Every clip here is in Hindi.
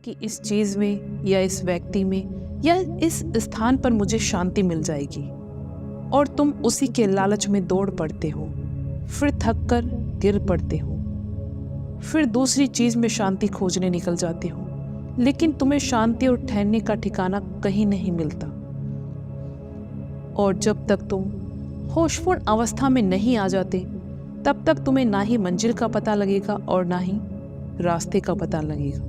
कि इस चीज़ में या इस व्यक्ति में या इस स्थान पर मुझे शांति मिल जाएगी, और तुम उसी के लालच में दौड़ पड़ते हो, फिर थक कर गिर पड़ते हो, फिर दूसरी चीज़ में शांति खोजने निकल जाते हो, लेकिन तुम्हें शांति और ठहरने का ठिकाना कहीं नहीं मिलता। और जब तक तुम होशपूर्ण अवस्था में नहीं आ जाते, तब तक तुम्हें ना ही मंजिल का पता लगेगा और ना ही रास्ते का पता लगेगा।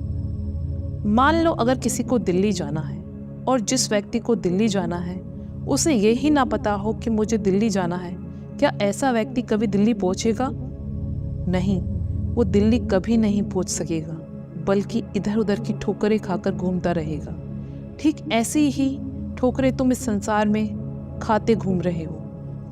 मान लो अगर किसी को दिल्ली जाना है और जिस व्यक्ति को दिल्ली जाना है उसे यही ना पता हो कि मुझे दिल्ली जाना है, क्या ऐसा व्यक्ति कभी दिल्ली पहुंचेगा? नहीं, वो दिल्ली कभी नहीं पहुंच सकेगा, बल्कि इधर उधर की ठोकरें खाकर घूमता रहेगा। ठीक ऐसी ही ठोकरें तुम इस संसार में खाते घूम रहे हो,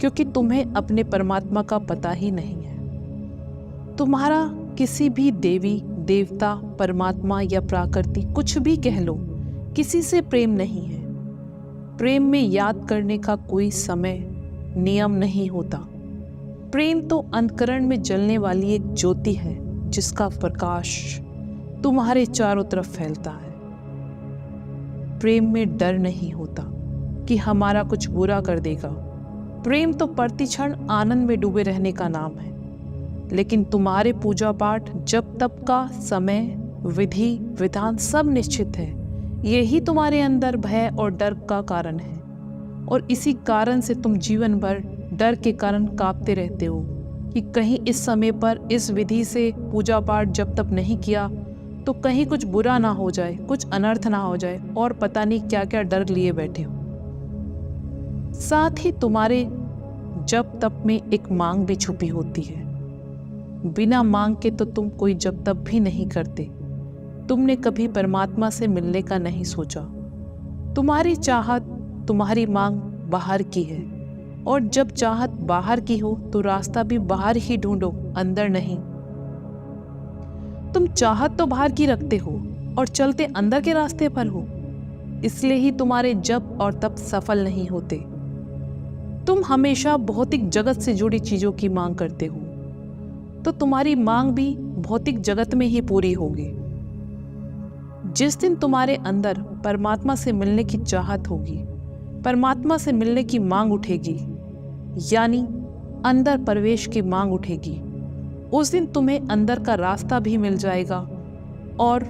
क्योंकि तुम्हें अपने परमात्मा का पता ही नहीं है। तुम्हारा किसी भी देवी देवता, परमात्मा या प्रकृति, कुछ भी कह लो, किसी से प्रेम नहीं है। प्रेम में याद करने का कोई समय नियम नहीं होता। प्रेम तो अंतःकरण में जलने वाली एक ज्योति है, जिसका प्रकाश तुम्हारे चारों तरफ फैलता है। प्रेम में डर नहीं होता कि हमारा कुछ बुरा कर देगा। प्रेम तो प्रतिक्षण आनंद में डूबे रहने का नाम है। लेकिन तुम्हारे पूजा पाठ, जप तप का समय, विधि विधान सब निश्चित है। यही तुम्हारे अंदर भय और डर का कारण है, और इसी कारण से तुम जीवन भर डर के कारण कांपते रहते हो कि कहीं इस समय पर इस विधि से पूजा पाठ जप तप नहीं किया तो कहीं कुछ बुरा ना हो जाए, कुछ अनर्थ ना हो जाए, और पता नहीं क्या क्या डर लिए बैठे हो। साथ ही तुम्हारे जप तप में एक मांग भी छुपी होती है। बिना मांग के तो तुम कोई जप तप भी नहीं करते। तुमने कभी परमात्मा से मिलने का नहीं सोचा। तुम्हारी चाहत, तुम्हारी मांग बाहर की है, और जब चाहत बाहर की हो तो रास्ता भी बाहर ही ढूंढो, अंदर नहीं। तुम चाहत तो बाहर की रखते हो और चलते अंदर के रास्ते पर हो, इसलिए ही तुम्हारे जप और तप सफल नहीं होते। तुम हमेशा भौतिक जगत से जुड़ी चीजों की मांग करते हो, तो तुम्हारी मांग भी भौतिक जगत में ही पूरी होगी। जिस दिन तुम्हारे अंदर परमात्मा से मिलने की चाहत होगी, परमात्मा से मिलने की मांग उठेगी, यानी अंदर प्रवेश की मांग उठेगी, उस दिन तुम्हें अंदर का रास्ता भी मिल जाएगा, और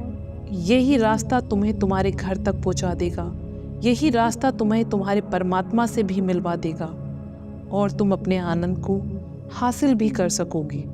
यही रास्ता तुम्हें तुम्हारे घर तक पहुंचा देगा। यही रास्ता तुम्हें तुम्हारे परमात्मा से भी मिलवा देगा, और तुम अपने आनंद को हासिल भी कर सकोगे।